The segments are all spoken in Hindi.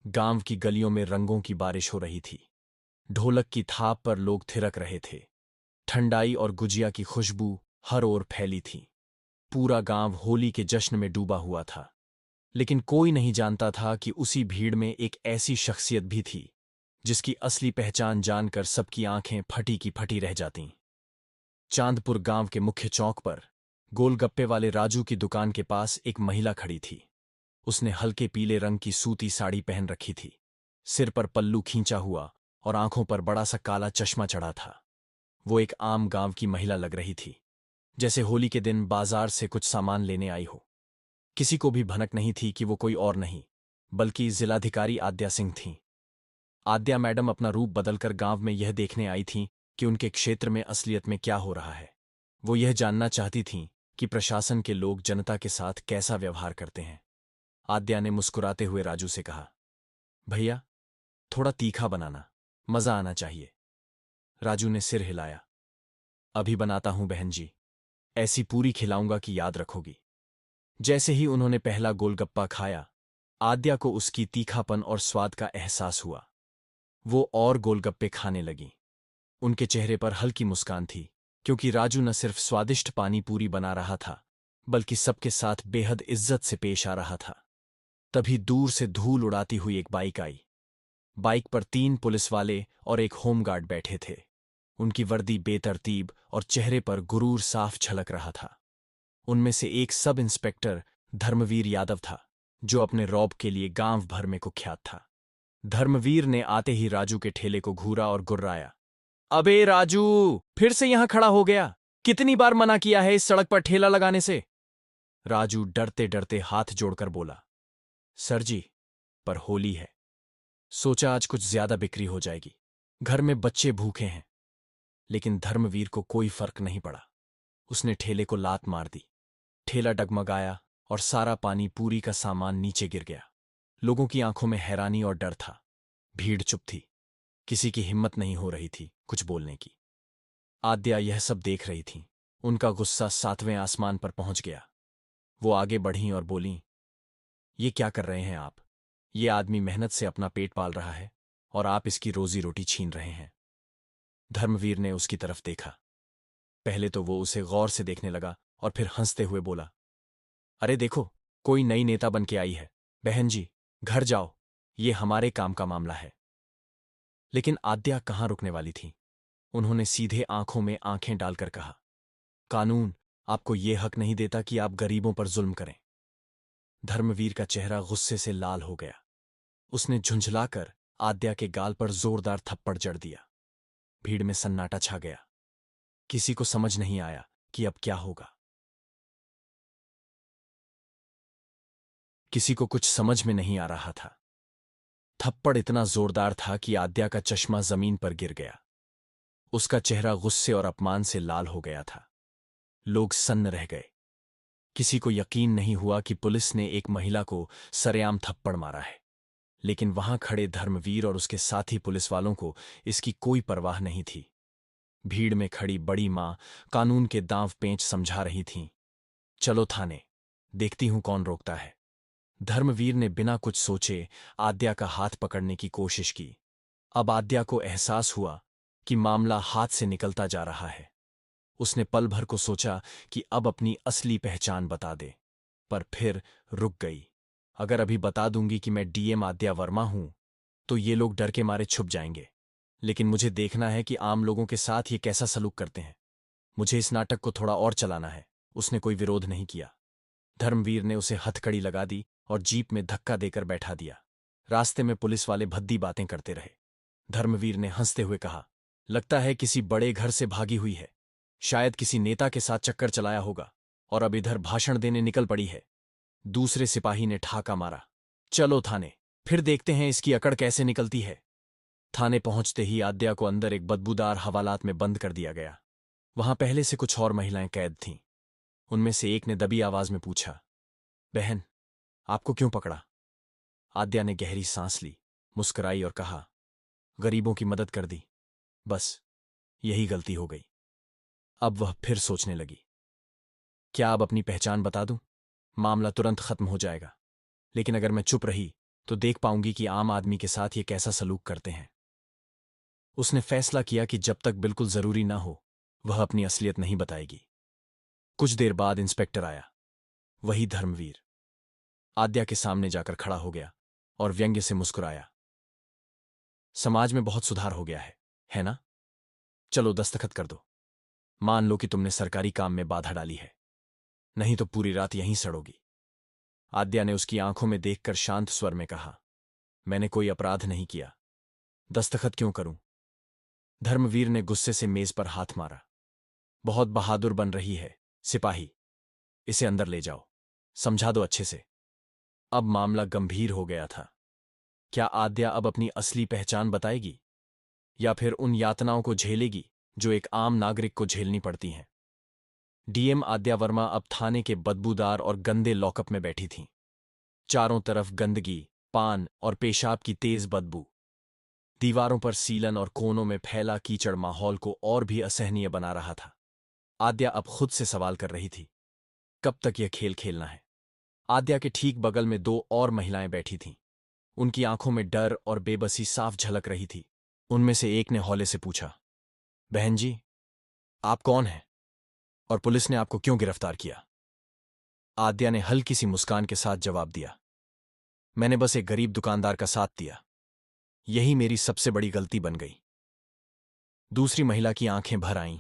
गांव की गलियों में रंगों की बारिश हो रही थी। ढोलक की थाप पर लोग थिरक रहे थे। ठंडाई और गुजिया की खुशबू हर ओर फैली थी। पूरा गांव होली के जश्न में डूबा हुआ था। लेकिन कोई नहीं जानता था कि उसी भीड़ में एक ऐसी शख्सियत भी थी जिसकी असली पहचान जानकर सबकी आंखें फटी की फटी रह जातीं। चांदपुर गांव के मुख्य चौक पर गोलगप्पे वाले राजू की दुकान के पास एक महिला खड़ी थी। उसने हल्के पीले रंग की सूती साड़ी पहन रखी थी, सिर पर पल्लू खींचा हुआ और आंखों पर बड़ा सा काला चश्मा चढ़ा था। वो एक आम गांव की महिला लग रही थी, जैसे होली के दिन बाजार से कुछ सामान लेने आई हो। किसी को भी भनक नहीं थी कि वो कोई और नहीं बल्कि जिलाधिकारी आद्या सिंह थीं। आद्या मैडम अपना रूप बदलकर गांव में यह देखने आई थीं कि उनके क्षेत्र में असलियत में क्या हो रहा है। वो यह जानना चाहती थीं कि प्रशासन के लोग जनता के साथ कैसा व्यवहार करते हैं। आद्या ने मुस्कुराते हुए राजू से कहा, भैया, थोड़ा तीखा बनाना, मजा आना चाहिए। राजू ने सिर हिलाया। अभी बनाता हूं बहन जी, ऐसी पूरी खिलाऊंगा कि याद रखोगी। जैसे ही उन्होंने पहला गोलगप्पा खाया, आद्या को उसकी तीखापन और स्वाद का एहसास हुआ। वो और गोलगप्पे खाने लगी। उनके चेहरे पर हल्की मुस्कान थी, क्योंकि राजू न सिर्फ स्वादिष्ट पानी पूरी बना रहा था बल्कि सबके साथ बेहद इज्जत से पेश आ रहा था। तभी दूर से धूल उड़ाती हुई एक बाइक आई। बाइक पर 3 पुलिस वाले और एक होमगार्ड बैठे थे। उनकी वर्दी बेतरतीब और चेहरे पर गुरूर साफ झलक रहा था। उनमें से एक सब इंस्पेक्टर धर्मवीर यादव था, जो अपने रौब के लिए गांव भर में कुख्यात था। धर्मवीर ने आते ही राजू के ठेले को घूरा और गुर्राया, अबे राजू, फिर से यहां खड़ा हो गया? कितनी बार मना किया है इस सड़क पर ठेला लगाने से? राजू डरते डरते हाथ जोड़कर बोला, सर जी, पर होली है, सोचा आज कुछ ज्यादा बिक्री हो जाएगी। घर में बच्चे भूखे हैं। लेकिन धर्मवीर को कोई फर्क नहीं पड़ा। उसने ठेले को लात मार दी। ठेला डगमगाया और सारा पानी पूरी का सामान नीचे गिर गया। लोगों की आंखों में हैरानी और डर था। भीड़ चुप थी। किसी की हिम्मत नहीं हो रही थी कुछ बोलने की। आद्या यह सब देख रही थी। उनका गुस्सा 7वें आसमान पर पहुंच गया। वो आगे बढ़ीं और बोलीं, ये क्या कर रहे हैं आप? ये आदमी मेहनत से अपना पेट पाल रहा है और आप इसकी रोजी रोटी छीन रहे हैं। धर्मवीर ने उसकी तरफ देखा। पहले तो वो उसे गौर से देखने लगा और फिर हंसते हुए बोला, अरे देखो, कोई नई नेता बन के आई है। बहन जी, घर जाओ, ये हमारे काम का मामला है। लेकिन आद्या कहाँ रुकने वाली थी। उन्होंने सीधे आंखों में आंखें डालकर कहा, कानून आपको ये हक नहीं देता कि आप गरीबों पर जुल्म करें। धर्मवीर का चेहरा गुस्से से लाल हो गया। उसने झुंझलाकर आद्या के गाल पर जोरदार थप्पड़ जड़ दिया। भीड़ में सन्नाटा छा गया। किसी को समझ नहीं आया कि अब क्या होगा। किसी को कुछ समझ में नहीं आ रहा था। थप्पड़ इतना जोरदार था कि आद्या का चश्मा जमीन पर गिर गया। उसका चेहरा गुस्से और अपमान से लाल हो गया था। लोग सन्न रह गए। किसी को यकीन नहीं हुआ कि पुलिस ने एक महिला को सरेआम थप्पड़ मारा है। लेकिन वहां खड़े धर्मवीर और उसके साथी पुलिस वालों को इसकी कोई परवाह नहीं थी। भीड़ में खड़ी बड़ी मां कानून के दांव पेंच समझा रही थीं। चलो थाने, देखती हूं कौन रोकता है। धर्मवीर ने बिना कुछ सोचे आद्या का हाथ पकड़ने की कोशिश की। अब आद्या को एहसास हुआ कि मामला हाथ से निकलता जा रहा है। उसने पल भर को सोचा कि अब अपनी असली पहचान बता दे, पर फिर रुक गई। अगर अभी बता दूंगी कि मैं डीएम आद्या वर्मा हूं, तो ये लोग डर के मारे छुप जाएंगे। लेकिन मुझे देखना है कि आम लोगों के साथ ये कैसा सलूक करते हैं। मुझे इस नाटक को थोड़ा और चलाना है। उसने कोई विरोध नहीं किया। धर्मवीर ने उसे हथकड़ी लगा दी और जीप में धक्का देकर बैठा दिया। रास्ते में पुलिस वाले भद्दी बातें करते रहे। धर्मवीर ने हंसते हुए कहा, लगता है किसी बड़े घर से भागी हुई है। शायद किसी नेता के साथ चक्कर चलाया होगा और अब इधर भाषण देने निकल पड़ी है। दूसरे सिपाही ने ठाका मारा, चलो थाने, फिर देखते हैं इसकी अकड़ कैसे निकलती है। थाने पहुंचते ही आद्या को अंदर एक बदबूदार हवालात में बंद कर दिया गया। वहां पहले से कुछ और महिलाएं कैद थीं। उनमें से एक ने दबी आवाज में पूछा, बहन, आपको क्यों पकड़ा? आद्या ने गहरी सांस ली, मुस्कुराई और कहा, गरीबों की मदद कर दी, बस यही गलती हो गई। अब वह फिर सोचने लगी, क्या अब अपनी पहचान बता दूं? मामला तुरंत खत्म हो जाएगा। लेकिन अगर मैं चुप रही तो देख पाऊंगी कि आम आदमी के साथ ये कैसा सलूक करते हैं। उसने फैसला किया कि जब तक बिल्कुल जरूरी ना हो वह अपनी असलियत नहीं बताएगी। कुछ देर बाद इंस्पेक्टर आया, वही धर्मवीर। आद्या के सामने जाकर खड़ा हो गया और व्यंग्य से मुस्कुराया। समाज में बहुत सुधार हो गया है ना? चलो दस्तखत कर दो। मान लो कि तुमने सरकारी काम में बाधा डाली है, नहीं तो पूरी रात यहीं सड़ोगी। आद्या ने उसकी आंखों में देखकर शांत स्वर में कहा, मैंने कोई अपराध नहीं किया, दस्तखत क्यों करूं? धर्मवीर ने गुस्से से मेज पर हाथ मारा। बहुत बहादुर बन रही है सिपाही, इसे अंदर ले जाओ, समझा दो अच्छे से। अब मामला गंभीर हो गया था। क्या आद्या अब अपनी असली पहचान बताएगी या फिर उन यातनाओं को झेलेगी जो एक आम नागरिक को झेलनी पड़ती हैं? डीएम आद्या वर्मा अब थाने के बदबूदार और गंदे लॉकअप में बैठी थीं। चारों तरफ गंदगी, पान और पेशाब की तेज बदबू। दीवारों पर सीलन और कोनों में फैला कीचड़ माहौल को और भी असहनीय बना रहा था। आद्या अब खुद से सवाल कर रही थी, कब तक यह खेल खेलना है? आद्या के ठीक बगल में दो और महिलाएं बैठी थीं। उनकी आंखों में डर और बेबसी साफ झलक रही थी। उनमें से एक ने हौले से पूछा, बहन जी, आप कौन हैं और पुलिस ने आपको क्यों गिरफ्तार किया? आद्या ने हल्की सी मुस्कान के साथ जवाब दिया, मैंने बस एक गरीब दुकानदार का साथ दिया, यही मेरी सबसे बड़ी गलती बन गई। दूसरी महिला की आंखें भर आईं।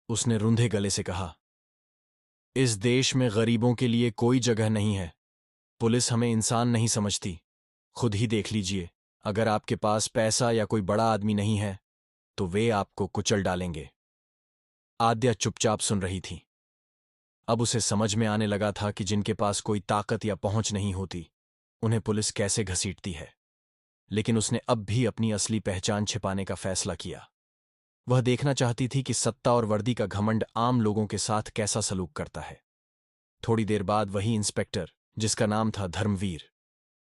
उसने रुंधे गले से कहा, इस देश में गरीबों के लिए कोई जगह नहीं है। पुलिस हमें इंसान नहीं समझती। खुद ही देख लीजिए, अगर आपके पास पैसा या कोई बड़ा आदमी नहीं है तो वे आपको कुचल डालेंगे। आद्या चुपचाप सुन रही थी। अब उसे समझ में आने लगा था कि जिनके पास कोई ताकत या पहुंच नहीं होती उन्हें पुलिस कैसे घसीटती है। लेकिन उसने अब भी अपनी असली पहचान छिपाने का फैसला किया। वह देखना चाहती थी कि सत्ता और वर्दी का घमंड आम लोगों के साथ कैसा सलूक करता है। थोड़ी देर बाद वही इंस्पेक्टर, जिसका नाम था धर्मवीर,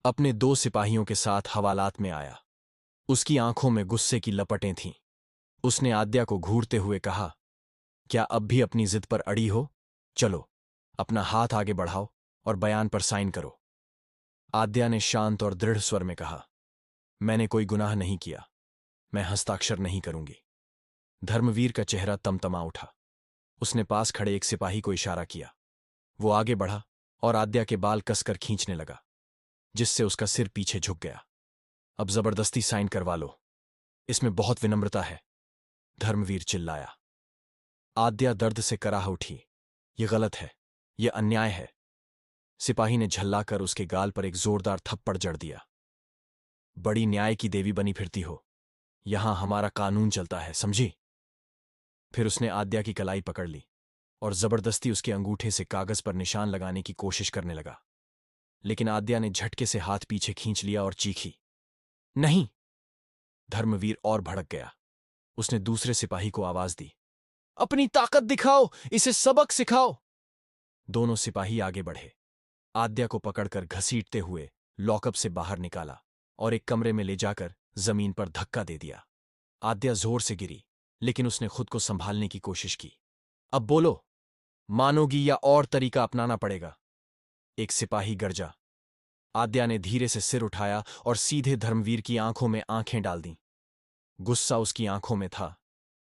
अपने दो सिपाहियों के साथ हवालात में आया। उसकी आंखों में गुस्से की लपटें थीं। उसने आद्या को घूरते हुए कहा, क्या अब भी अपनी जिद पर अड़ी हो? चलो, अपना हाथ आगे बढ़ाओ और बयान पर साइन करो। आद्या ने शांत और दृढ़ स्वर में कहा, मैंने कोई गुनाह नहीं किया, मैं हस्ताक्षर नहीं करूंगी। धर्मवीर का चेहरा तमतमा उठा। उसने पास खड़े एक सिपाही को इशारा किया। वो आगे बढ़ा और आद्या के बाल कसकर खींचने लगा, जिससे उसका सिर पीछे झुक गया। अब जबरदस्ती साइन करवा लो, इसमें बहुत विनम्रता है, धर्मवीर चिल्लाया। आद्या दर्द से कराह उठी। ये गलत है, ये अन्याय है। सिपाही ने झल्लाकर उसके गाल पर एक जोरदार थप्पड़ जड़ दिया। बड़ी न्याय की देवी बनी फिरती हो, यहां हमारा कानून चलता है, समझी? फिर उसने आद्या की कलाई पकड़ ली और जबरदस्ती उसके अंगूठे से कागज पर निशान लगाने की कोशिश करने लगा। लेकिन आद्या ने झटके से हाथ पीछे खींच लिया और चीखी, नहीं! धर्मवीर और भड़क गया। उसने दूसरे सिपाही को आवाज दी, अपनी ताकत दिखाओ, इसे सबक सिखाओ। दोनों सिपाही आगे बढ़े, आद्या को पकड़कर घसीटते हुए लॉकअप से बाहर निकाला और एक कमरे में ले जाकर जमीन पर धक्का दे दिया। आद्या जोर से गिरी, लेकिन उसने खुद को संभालने की कोशिश की। अब बोलो, मानोगी या और तरीका अपनाना पड़ेगा? एक सिपाही गरजा। आद्या ने धीरे से सिर उठाया और सीधे धर्मवीर की आंखों में आंखें डाल दीं। गुस्सा उसकी आंखों में था,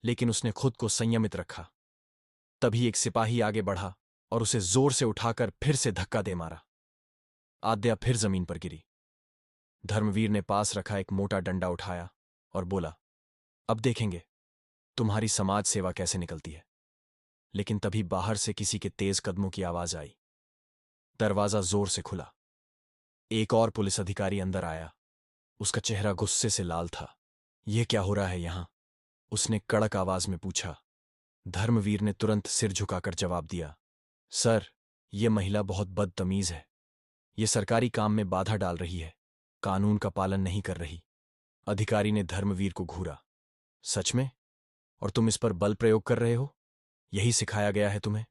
लेकिन उसने खुद को संयमित रखा। तभी एक सिपाही आगे बढ़ा और उसे जोर से उठाकर फिर से धक्का दे मारा। आद्या फिर जमीन पर गिरी। धर्मवीर ने पास रखा एक मोटा डंडा उठाया और बोला, अब देखेंगे तुम्हारी समाज सेवा कैसे निकलती है। लेकिन तभी बाहर से किसी के तेज कदमों की आवाज आई। दरवाजा जोर से खुला। एक और पुलिस अधिकारी अंदर आया। उसका चेहरा गुस्से से लाल था। यह क्या हो रहा है यहां? उसने कड़क आवाज में पूछा। धर्मवीर ने तुरंत सिर झुकाकर जवाब दिया, सर, यह महिला बहुत बदतमीज है। यह सरकारी काम में बाधा डाल रही है, कानून का पालन नहीं कर रही। अधिकारी ने धर्मवीर को घूरा। सच में? और तुम इस पर बल प्रयोग कर रहे हो? यही सिखाया गया है तुम्हें?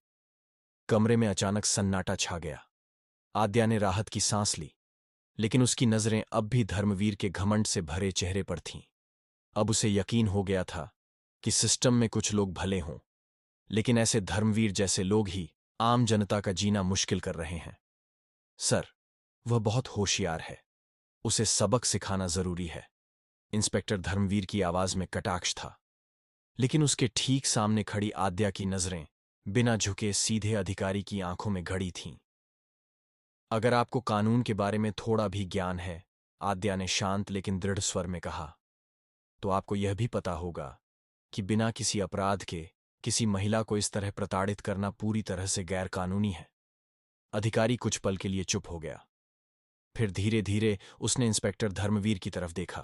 कमरे में अचानक सन्नाटा छा गया। आद्या ने राहत की सांस ली, लेकिन उसकी नजरें अब भी धर्मवीर के घमंड से भरे चेहरे पर थीं। अब उसे यकीन हो गया था कि सिस्टम में कुछ लोग भले हों, लेकिन ऐसे धर्मवीर जैसे लोग ही आम जनता का जीना मुश्किल कर रहे हैं। सर, वह बहुत होशियार है, उसे सबक सिखाना जरूरी है। इंस्पेक्टर धर्मवीर की आवाज में कटाक्ष था, लेकिन उसके ठीक सामने खड़ी आद्या की नजरें बिना झुके सीधे अधिकारी की आंखों में गड़ी थीं। अगर आपको कानून के बारे में थोड़ा भी ज्ञान है, आद्या ने शांत लेकिन दृढ़ स्वर में कहा, तो आपको यह भी पता होगा कि बिना किसी अपराध के किसी महिला को इस तरह प्रताड़ित करना पूरी तरह से गैर कानूनी है। अधिकारी कुछ पल के लिए चुप हो गया। फिर धीरे धीरे उसने इंस्पेक्टर धर्मवीर की तरफ देखा।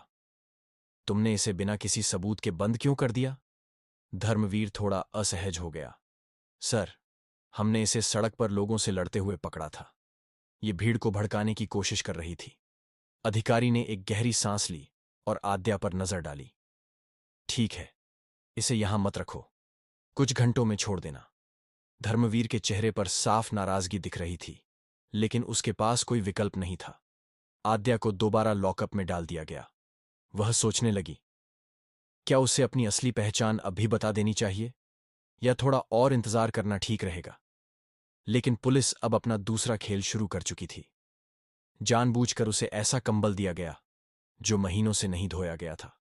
तुमने इसे बिना किसी सबूत के बंद क्यों कर दिया? धर्मवीर थोड़ा असहज हो गया। सर, हमने इसे सड़क पर लोगों से लड़ते हुए पकड़ा था। ये भीड़ को भड़काने की कोशिश कर रही थी। अधिकारी ने एक गहरी सांस ली और आद्या पर नजर डाली। ठीक है, इसे यहां मत रखो, कुछ घंटों में छोड़ देना। धर्मवीर के चेहरे पर साफ नाराजगी दिख रही थी, लेकिन उसके पास कोई विकल्प नहीं था। आद्या को दोबारा लॉकअप में डाल दिया गया। वह सोचने लगी, क्या उसे अपनी असली पहचान अभी बता देनी चाहिए या थोड़ा और इंतजार करना ठीक रहेगा? लेकिन पुलिस अब अपना दूसरा खेल शुरू कर चुकी थी। जानबूझकर उसे ऐसा कंबल दिया गया जो महीनों से नहीं धोया गया था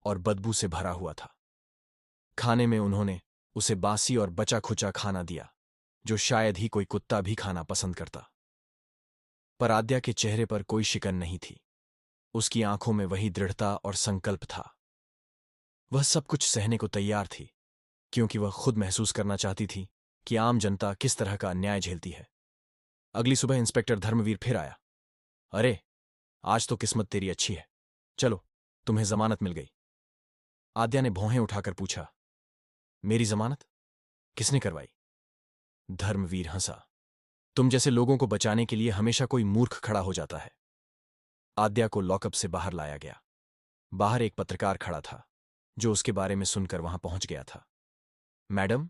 और बदबू से भरा हुआ था। खाने में उन्होंने उसे बासी और बचा खुचा खाना दिया, जो शायद ही कोई कुत्ता भी खाना पसंद करता। पर आद्या के चेहरे पर कोई शिकन नहीं थी। उसकी आंखों में वही दृढ़ता और संकल्प था। वह सब कुछ सहने को तैयार थी, क्योंकि वह खुद महसूस करना चाहती थी कि आम जनता किस तरह का अन्याय झेलती है। अगली सुबह इंस्पेक्टर धर्मवीर फिर आया। अरे, आज तो किस्मत तेरी अच्छी है, चलो, तुम्हें जमानत मिल गई। आद्या ने भौहें उठाकर पूछा, मेरी जमानत किसने करवाई? धर्मवीर हंसा। तुम जैसे लोगों को बचाने के लिए हमेशा कोई मूर्ख खड़ा हो जाता है। आद्या को लॉकअप से बाहर लाया गया। बाहर एक पत्रकार खड़ा था, जो उसके बारे में सुनकर वहां पहुंच गया था। मैडम,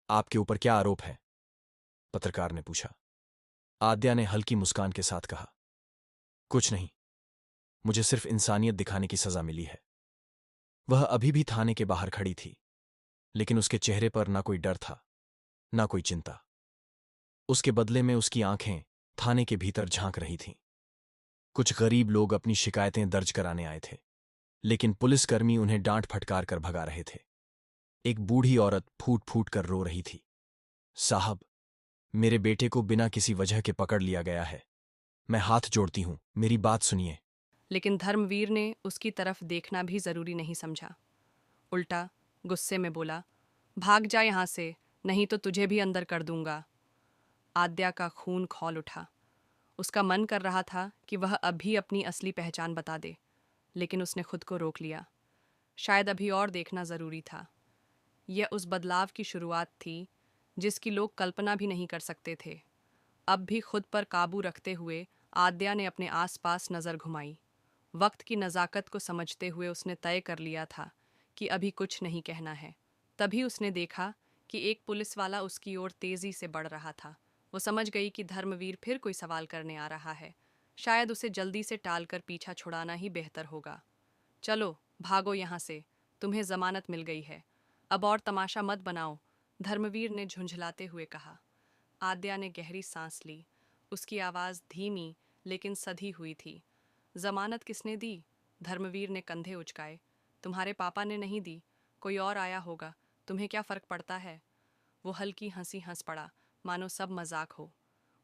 आपके ऊपर क्या आरोप है? पत्रकार ने पूछा। आद्या ने हल्की मुस्कान के साथ कहा, कुछ नहीं, मुझे सिर्फ इंसानियत दिखाने की सजा मिली है। वह अभी भी थाने के बाहर खड़ी थी, लेकिन उसके चेहरे पर ना कोई डर था, ना कोई चिंता। उसके बदले में उसकी आंखें थाने के भीतर झांक रही थीं। कुछ गरीब लोग अपनी शिकायतें दर्ज कराने आए थे, लेकिन पुलिसकर्मी उन्हें डांट फटकार कर भगा रहे थे। एक बूढ़ी औरत फूट फूट कर रो रही थी। साहब, मेरे बेटे को बिना किसी वजह के पकड़ लिया गया है। मैं हाथ जोड़ती हूं, मेरी बात सुनिए। लेकिन धर्मवीर ने उसकी तरफ देखना भी जरूरी नहीं समझा। उल्टा गुस्से में बोला, भाग जा यहाँ से, नहीं तो तुझे भी अंदर कर दूंगा। आद्या का खून खौल उठा। उसका मन कर रहा था कि वह अभी अपनी असली पहचान बता दे, लेकिन उसने खुद को रोक लिया। शायद अभी और देखना जरूरी था। यह उस बदलाव की शुरुआत थी जिसकी लोग कल्पना भी नहीं कर सकते थे। अब भी खुद पर काबू रखते हुए आद्या ने अपने आसपास नज़र घुमाई। वक्त की नज़ाकत को समझते हुए उसने तय कर लिया था कि अभी कुछ नहीं कहना है। तभी उसने देखा कि एक पुलिस वाला उसकी ओर तेजी से बढ़ रहा था। वो समझ गई कि धर्मवीर फिर कोई सवाल करने आ रहा है। शायद उसे जल्दी से टालकर पीछा छुड़ाना ही बेहतर होगा। चलो, भागो यहाँ से, तुम्हें जमानत मिल गई है, अब और तमाशा मत बनाओ, धर्मवीर ने झुंझलाते हुए कहा। आद्या ने गहरी सांस ली। उसकी आवाज़ धीमी लेकिन सधी हुई थी। जमानत किसने दी? धर्मवीर ने कंधे उचकाए। तुम्हारे पापा ने नहीं दी, कोई और आया होगा, तुम्हें क्या फ़र्क पड़ता है? वो हल्की हंसी हंस पड़ा, मानो सब मजाक हो।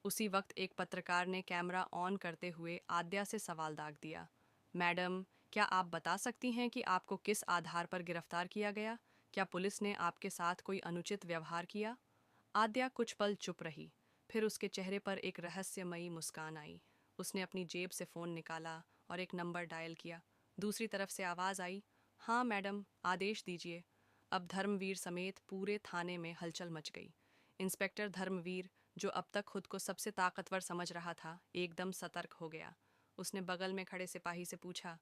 उसी वक्त एक पत्रकार ने कैमरा ऑन करते हुए आद्या से सवाल दाग दिया। मैडम, क्या आप बता सकती हैं कि आपको किस आधार पर गिरफ्तार किया गया? क्या पुलिस ने आपके साथ कोई अनुचित व्यवहार किया? आद्या कुछ पल चुप रही, फिर उसके चेहरे पर एक रहस्यमयी मुस्कान आई। उसने अपनी जेब से फ़ोन निकाला और एक नंबर डायल किया। दूसरी तरफ से आवाज़ आई, हाँ मैडम, आदेश दीजिए। अब धर्मवीर समेत पूरे थाने में हलचल मच गई। इंस्पेक्टर धर्मवीर, जो अब तक खुद को सबसे ताकतवर समझ रहा था, एकदम सतर्क हो गया। उसने बगल में खड़े सिपाही से पूछा,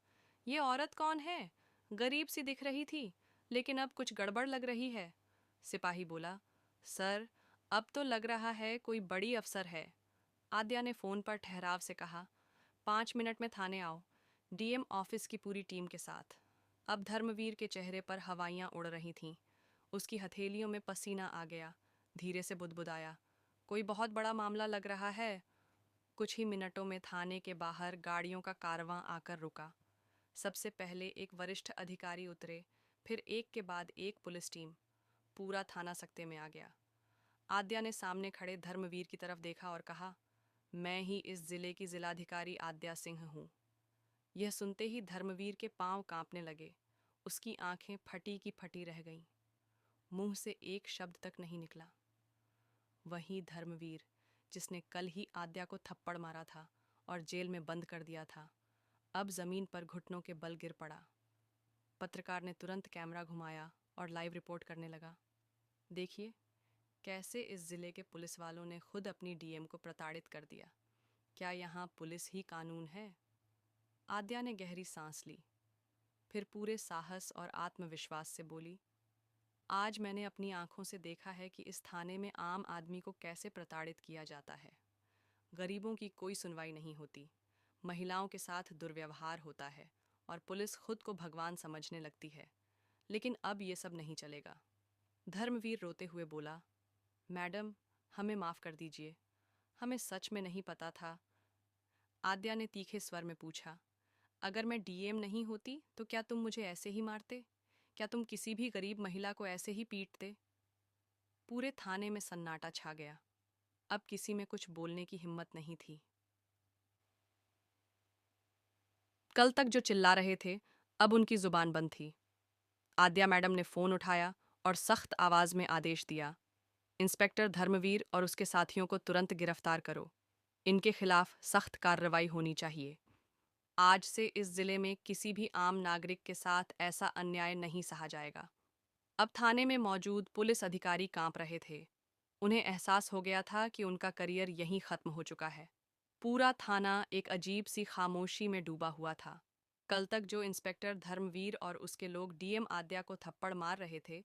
ये औरत कौन है? गरीब सी दिख रही थी, लेकिन अब कुछ गड़बड़ लग रही है। सिपाही बोला, सर, अब तो लग रहा है कोई बड़ी अफसर है। आद्या ने फ़ोन पर ठहराव से कहा, 5 मिनट में थाने आओ, डीएम ऑफिस की पूरी टीम के साथ। अब धर्मवीर के चेहरे पर हवाइयाँ उड़ रही थीं। उसकी हथेलियों में पसीना आ गया। धीरे से बुदबुदाया, कोई बहुत बड़ा मामला लग रहा है। कुछ ही मिनटों में थाने के बाहर गाड़ियों का कारवां आकर रुका। सबसे पहले एक वरिष्ठ अधिकारी उतरे, फिर एक के बाद एक पुलिस टीम। पूरा थाना सकते में आ गया। आद्या ने सामने खड़े धर्मवीर की तरफ देखा और कहा, मैं ही इस जिले की जिलाधिकारी आद्या सिंह हूँ। यह सुनते ही धर्मवीर के पांव कांपने लगे। उसकी आंखें फटी की फटी रह गईं। मुंह से एक शब्द तक नहीं निकला। वही धर्मवीर जिसने कल ही आद्या को थप्पड़ मारा था और जेल में बंद कर दिया था, अब जमीन पर घुटनों के बल गिर पड़ा। पत्रकार ने तुरंत कैमरा घुमाया और लाइव रिपोर्ट करने लगा। देखिए कैसे इस जिले के पुलिस वालों ने खुद अपनी डीएम को प्रताड़ित कर दिया। क्या यहाँ पुलिस ही कानून है? आद्या ने गहरी सांस ली, फिर पूरे साहस और आत्मविश्वास से बोली, आज मैंने अपनी आंखों से देखा है कि इस थाने में आम आदमी को कैसे प्रताड़ित किया जाता है। गरीबों की कोई सुनवाई नहीं होती, महिलाओं के साथ दुर्व्यवहार होता है और पुलिस खुद को भगवान समझने लगती है। लेकिन अब ये सब नहीं चलेगा। धर्मवीर रोते हुए बोला, मैडम हमें माफ़ कर दीजिए, हमें सच में नहीं पता था। आद्या ने तीखे स्वर में पूछा, अगर मैं डीएम नहीं होती तो क्या तुम मुझे ऐसे ही मारते? क्या तुम किसी भी गरीब महिला को ऐसे ही पीटते? पूरे थाने में सन्नाटा छा गया। अब किसी में कुछ बोलने की हिम्मत नहीं थी। कल तक जो चिल्ला रहे थे, अब उनकी जुबान बंद थी। आद्या मैडम ने फोन उठाया और सख्त आवाज में आदेश दिया, इंस्पेक्टर धर्मवीर और उसके साथियों को तुरंत गिरफ्तार करो। इनके खिलाफ सख्त कार्रवाई होनी चाहिए। आज से इस जिले में किसी भी आम नागरिक के साथ ऐसा अन्याय नहीं सहा जाएगा। अब थाने में मौजूद पुलिस अधिकारी कांप रहे थे। उन्हें एहसास हो गया था कि उनका करियर यहीं खत्म हो चुका है। पूरा थाना एक अजीब सी खामोशी में डूबा हुआ था। कल तक जो इंस्पेक्टर धर्मवीर और उसके लोग डीएम आद्या को थप्पड़ मार रहे थे,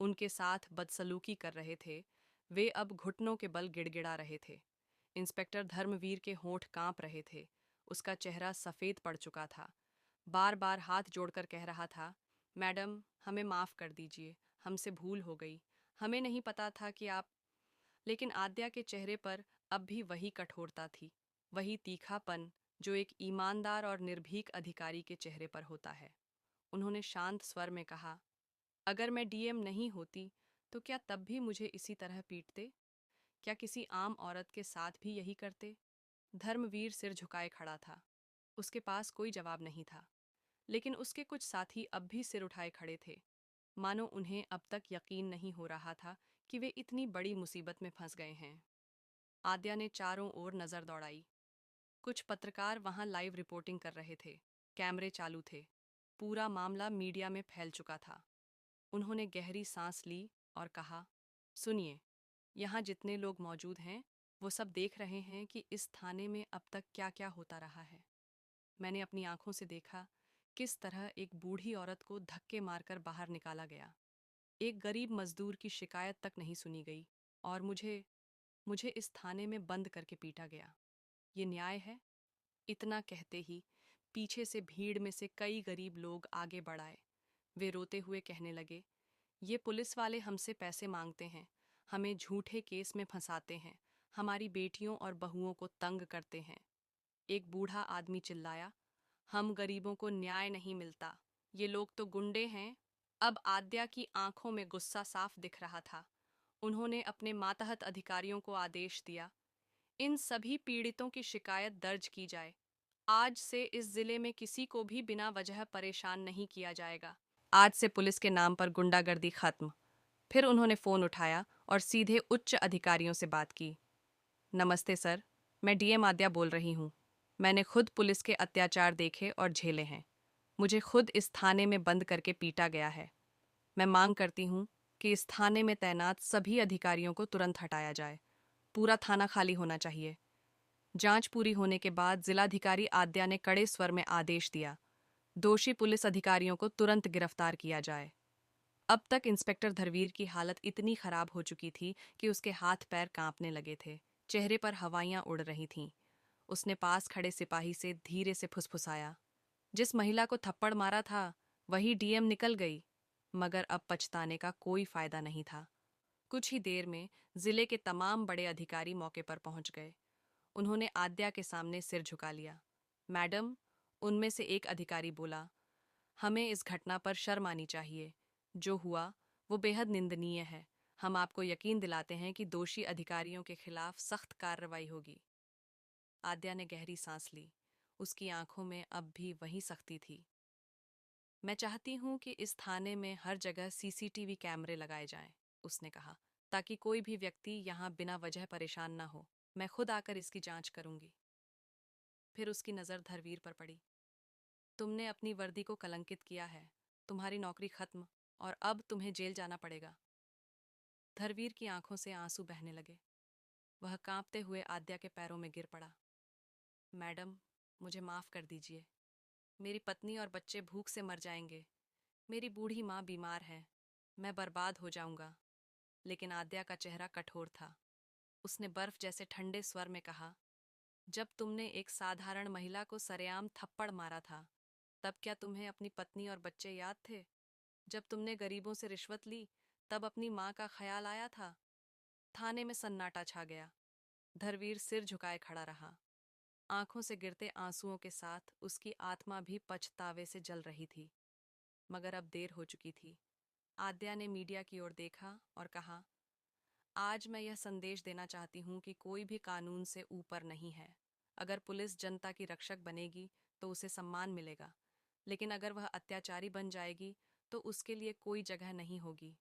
उनके साथ बदसलूकी कर रहे थे, वे अब घुटनों के बल गिड़गिड़ा रहे थे। इंस्पेक्टर धर्मवीर के होंठ कांप रहे थे। उसका चेहरा सफ़ेद पड़ चुका था। बार बार हाथ जोड़कर कह रहा था, मैडम हमें माफ़ कर दीजिए, हमसे भूल हो गई, हमें नहीं पता था कि आप। लेकिन आद्या के चेहरे पर अब भी वही कठोरता थी, वही तीखापन जो एक ईमानदार और निर्भीक अधिकारी के चेहरे पर होता है। उन्होंने शांत स्वर में कहा, अगर मैं डीएम नहीं होती तो क्या तब भी मुझे इसी तरह पीटते? क्या किसी आम औरत के साथ भी यही करते? धर्मवीर सिर झुकाए खड़ा था। उसके पास कोई जवाब नहीं था, लेकिन उसके कुछ साथी अब भी सिर उठाए खड़े थे, मानो उन्हें अब तक यकीन नहीं हो रहा था कि वे इतनी बड़ी मुसीबत में फंस गए हैं। आद्या ने चारों ओर नजर दौड़ाई। कुछ पत्रकार वहां लाइव रिपोर्टिंग कर रहे थे, कैमरे चालू थे, पूरा मामला मीडिया में फैल चुका था। उन्होंने गहरी सांस ली और कहा, सुनिए, यहाँ जितने लोग मौजूद हैं वो सब देख रहे हैं कि इस थाने में अब तक क्या क्या होता रहा है। मैंने अपनी आंखों से देखा किस तरह एक बूढ़ी औरत को धक्के मारकर बाहर निकाला गया, एक गरीब मजदूर की शिकायत तक नहीं सुनी गई, और मुझे मुझे इस थाने में बंद करके पीटा गया। ये न्याय है? इतना कहते ही पीछे से भीड़ में से कई गरीब लोग आगे बढ़ आए। वे रोते हुए कहने लगे, ये पुलिस वाले हमसे पैसे मांगते हैं, हमें झूठे केस में फंसाते हैं, हमारी बेटियों और बहुओं को तंग करते हैं। एक बूढ़ा आदमी चिल्लाया, हम गरीबों को न्याय नहीं मिलता, ये लोग तो गुंडे हैं। अब आद्या की आंखों में गुस्सा साफ दिख रहा था। उन्होंने अपने मातहत अधिकारियों को आदेश दिया, इन सभी पीड़ितों की शिकायत दर्ज की जाए। आज से इस जिले में किसी को भी बिना वजह परेशान नहीं किया जाएगा। आज से पुलिस के नाम पर गुंडागर्दी खत्म। फिर उन्होंने फोन उठाया और सीधे उच्च अधिकारियों से बात की। नमस्ते सर, मैं डीएम आद्या बोल रही हूँ। मैंने खुद पुलिस के अत्याचार देखे और झेले हैं। मुझे खुद इस थाने में बंद करके पीटा गया है। मैं मांग करती हूँ कि इस थाने में तैनात सभी अधिकारियों को तुरंत हटाया जाए। पूरा थाना खाली होना चाहिए। जांच पूरी होने के बाद जिलाधिकारी आद्या ने कड़े स्वर में आदेश दिया, दोषी पुलिस अधिकारियों को तुरंत गिरफ्तार किया जाए। अब तक इंस्पेक्टर धरवीर की हालत इतनी खराब हो चुकी थी कि उसके हाथ पैर कांपने लगे थे, चेहरे पर हवाइयां उड़ रही थीं। उसने पास खड़े सिपाही से धीरे से फुसफुसाया, जिस महिला को थप्पड़ मारा था वही डीएम निकल गई। मगर अब पछताने का कोई फायदा नहीं था। कुछ ही देर में जिले के तमाम बड़े अधिकारी मौके पर पहुंच गए। उन्होंने आद्या के सामने सिर झुका लिया। मैडम, उनमें से एक अधिकारी बोला, हमें इस घटना पर शर्म आनी चाहिए। जो हुआ वो बेहद निंदनीय है। हम आपको यकीन दिलाते हैं कि दोषी अधिकारियों के खिलाफ सख्त कार्रवाई होगी। आद्या ने गहरी सांस ली। उसकी आंखों में अब भी वही सख्ती थी। मैं चाहती हूं कि इस थाने में हर जगह सीसीटीवी कैमरे लगाए जाएं, उसने कहा, ताकि कोई भी व्यक्ति यहां बिना वजह परेशान ना हो। मैं खुद आकर इसकी जांच करूंगी। फिर उसकी नज़र धरवीर पर पड़ी। तुमने अपनी वर्दी को कलंकित किया है। तुम्हारी नौकरी खत्म और अब तुम्हें जेल जाना पड़ेगा। धरवीर की आंखों से आंसू बहने लगे। वह कांपते हुए आद्या के पैरों में गिर पड़ा। मैडम, मुझे माफ कर दीजिए। मेरी पत्नी और बच्चे भूख से मर जाएंगे। मेरी बूढ़ी माँ बीमार है। मैं बर्बाद हो जाऊंगा। लेकिन आद्या का चेहरा कठोर था। उसने बर्फ जैसे ठंडे स्वर में कहा, जब तुमने एक साधारण महिला को सरेआम थप्पड़ मारा था, तब क्या तुम्हें अपनी पत्नी और बच्चे याद थे? जब तुमने गरीबों से रिश्वत ली, तब अपनी माँ का ख्याल आया था? थाने में सन्नाटा छा गया। धरवीर सिर झुकाए खड़ा रहा। आंखों से गिरते आंसुओं के साथ उसकी आत्मा भी पछतावे से जल रही थी। मगर अब देर हो चुकी थी। आद्या ने मीडिया की ओर देखा और कहा, आज मैं यह संदेश देना चाहती हूँ कि कोई भी कानून से ऊपर नहीं है। अगर पुलिस जनता की रक्षक बनेगी तो उसे सम्मान मिलेगा, लेकिन अगर वह अत्याचारी बन जाएगी तो उसके लिए कोई जगह नहीं होगी।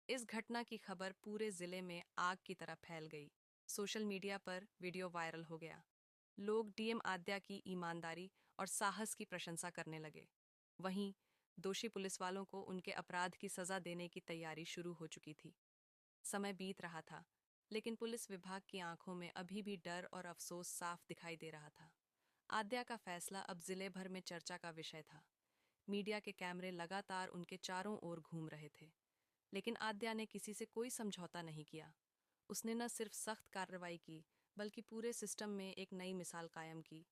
इस घटना की खबर पूरे जिले में आग की तरह फैल गई। सोशल मीडिया पर वीडियो वायरल हो गया। लोग डीएम आद्या की ईमानदारी और साहस की प्रशंसा करने लगे। वहीं दोषी पुलिस वालों को उनके अपराध की सजा देने की तैयारी शुरू हो चुकी थी। समय बीत रहा था, लेकिन पुलिस विभाग की आंखों में अभी भी डर और अफसोस साफ दिखाई दे रहा था। आद्या का फैसला अब जिले भर में चर्चा का विषय था। मीडिया के कैमरे लगातार उनके चारों ओर घूम रहे थे, लेकिन आद्या ने किसी से कोई समझौता नहीं किया। उसने न सिर्फ सख्त कार्रवाई की, बल्कि पूरे सिस्टम में एक नई मिसाल कायम की।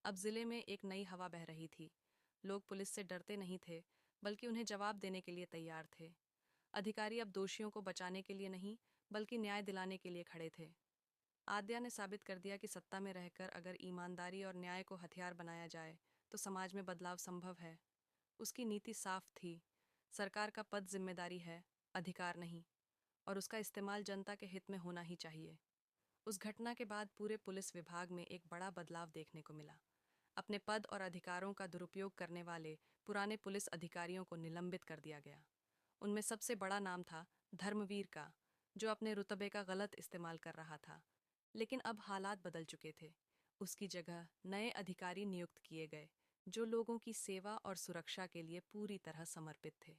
अब जिले में एक नई हवा बह रही थी। लोग पुलिस से डरते नहीं थे, बल्कि उन्हें जवाब देने के लिए तैयार थे। अधिकारी अब दोषियों को बचाने के लिए नहीं, बल्कि न्याय दिलाने के लिए खड़े थे। आद्या ने साबित कर दिया कि सत्ता में रहकर अगर ईमानदारी और न्याय को हथियार बनाया जाए तो समाज में बदलाव संभव है। उसकी नीति साफ थी, सरकार का पद जिम्मेदारी है, अधिकार नहीं, और उसका इस्तेमाल जनता के हित में होना ही चाहिए। उस घटना के बाद पूरे पुलिस विभाग में एक बड़ा बदलाव देखने को मिला। अपने पद और अधिकारों का दुरुपयोग करने वाले पुराने पुलिस अधिकारियों को निलंबित कर दिया गया। उनमें सबसे बड़ा नाम था धर्मवीर का, जो अपने रुतबे का गलत इस्तेमाल कर रहा था। लेकिन अब हालात बदल चुके थे। उसकी जगह नए अधिकारी नियुक्त किए गए, जो लोगों की सेवा और सुरक्षा के लिए पूरी तरह समर्पित थे।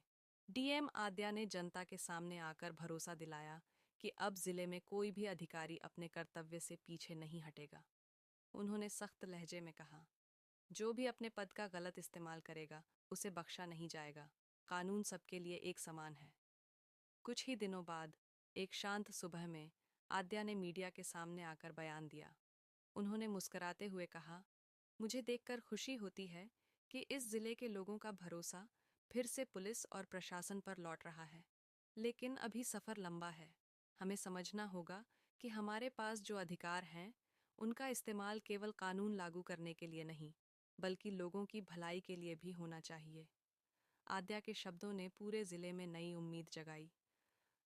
डीएम आद्या ने जनता के सामने आकर भरोसा दिलाया कि अब जिले में कोई भी अधिकारी अपने कर्तव्य से पीछे नहीं हटेगा। उन्होंने सख्त लहजे में कहा, जो भी अपने पद का गलत इस्तेमाल करेगा, उसे बख्शा नहीं जाएगा। कानून सबके लिए एक समान है। कुछ ही दिनों बाद एक शांत सुबह में आद्या ने मीडिया के सामने आकर बयान दिया। उन्होंने मुस्कुराते हुए कहा, मुझे देखकर खुशी होती है कि इस जिले के लोगों का भरोसा फिर से पुलिस और प्रशासन पर लौट रहा है। लेकिन अभी सफ़र लंबा है। हमें समझना होगा कि हमारे पास जो अधिकार हैं, उनका इस्तेमाल केवल कानून लागू करने के लिए नहीं, बल्कि लोगों की भलाई के लिए भी होना चाहिए। आद्या के शब्दों ने पूरे जिले में नई उम्मीद जगाई।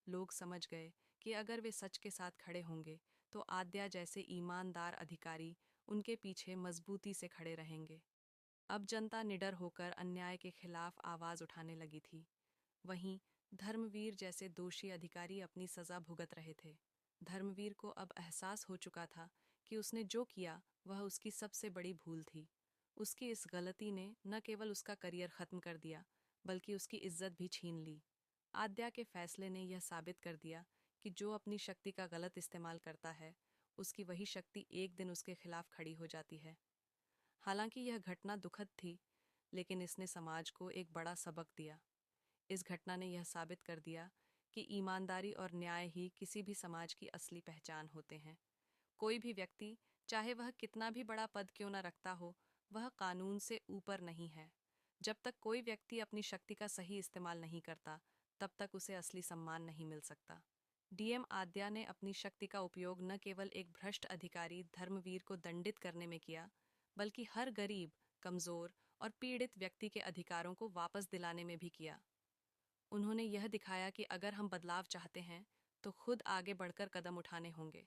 लोग समझ गए कि अगर वे सच के साथ खड़े होंगे तो आद्या जैसे ईमानदार अधिकारी उनके पीछे मजबूती से खड़े रहेंगे। अब जनता निडर होकर अन्याय के खिलाफ आवाज उठाने लगी थी। वहीं धर्मवीर जैसे दोषी अधिकारी अपनी सजा भुगत रहे थे। धर्मवीर को अब एहसास हो चुका था कि उसने जो किया वह उसकी सबसे बड़ी भूल थी। उसकी इस गलती ने न केवल उसका करियर खत्म कर दिया, बल्कि उसकी इज्जत भी छीन ली। आद्या के फैसले ने यह साबित कर दिया कि जो अपनी शक्ति का गलत इस्तेमाल करता है, उसकी वही शक्ति एक दिन उसके खिलाफ खड़ी हो जाती है। हालांकि यह घटना दुखद थी, लेकिन इसने समाज को एक बड़ा सबक दिया। इस घटना ने यह साबित कर दिया कि ईमानदारी और न्याय ही किसी भी समाज की असली पहचान होते हैं। कोई भी व्यक्ति, चाहे वह कितना भी बड़ा पद क्यों न रखता हो, वह कानून से ऊपर नहीं है। जब तक कोई व्यक्ति अपनी शक्ति का सही इस्तेमाल नहीं करता, तब तक उसे असली सम्मान नहीं मिल सकता। डीएम आद्या ने अपनी शक्ति का उपयोग न केवल एक भ्रष्ट अधिकारी धर्मवीर को दंडित करने में किया, बल्कि हर गरीब, कमजोर और पीड़ित व्यक्ति के अधिकारों को वापस दिलाने में भी किया। उन्होंने यह दिखाया कि अगर हम बदलाव चाहते हैं तो खुद आगे बढ़कर कदम उठाने होंगे।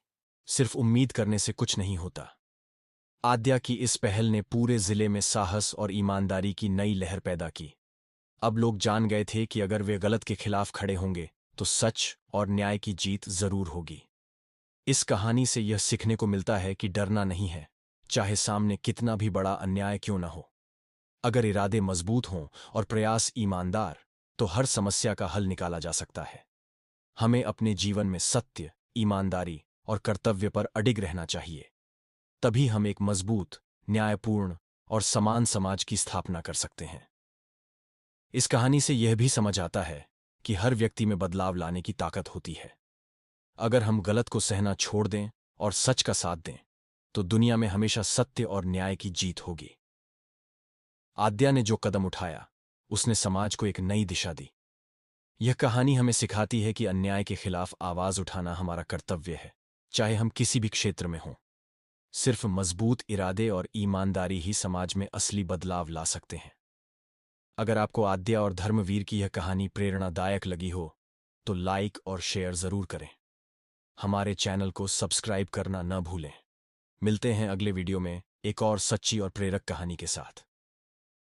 सिर्फ उम्मीद करने से कुछ नहीं होता। आद्या की इस पहल ने पूरे जिले में साहस और ईमानदारी की नई लहर पैदा की। अब लोग जान गए थे कि अगर वे गलत के खिलाफ खड़े होंगे तो सच और न्याय की जीत जरूर होगी। इस कहानी से यह सीखने को मिलता है कि डरना नहीं है, चाहे सामने कितना भी बड़ा अन्याय क्यों न हो। अगर इरादे मजबूत हों और प्रयास ईमानदार, तो हर समस्या का हल निकाला जा सकता है। हमें अपने जीवन में सत्य, ईमानदारी और कर्तव्य पर अडिग रहना चाहिए। तभी हम एक मजबूत, न्यायपूर्ण और समान समाज की स्थापना कर सकते हैं। इस कहानी से यह भी समझ आता है कि हर व्यक्ति में बदलाव लाने की ताकत होती है। अगर हम गलत को सहना छोड़ दें और सच का साथ दें, तो दुनिया में हमेशा सत्य और न्याय की जीत होगी। आद्या ने जो कदम उठाया, उसने समाज को एक नई दिशा दी। यह कहानी हमें सिखाती है कि अन्याय के खिलाफ आवाज उठाना हमारा कर्तव्य है, चाहे हम किसी भी क्षेत्र में हों। सिर्फ मजबूत इरादे और ईमानदारी ही समाज में असली बदलाव ला सकते हैं। अगर आपको आद्या और धर्मवीर की यह कहानी प्रेरणादायक लगी हो, तो लाइक और शेयर जरूर करें। हमारे चैनल को सब्सक्राइब करना न भूलें। मिलते हैं अगले वीडियो में एक और सच्ची और प्रेरक कहानी के साथ।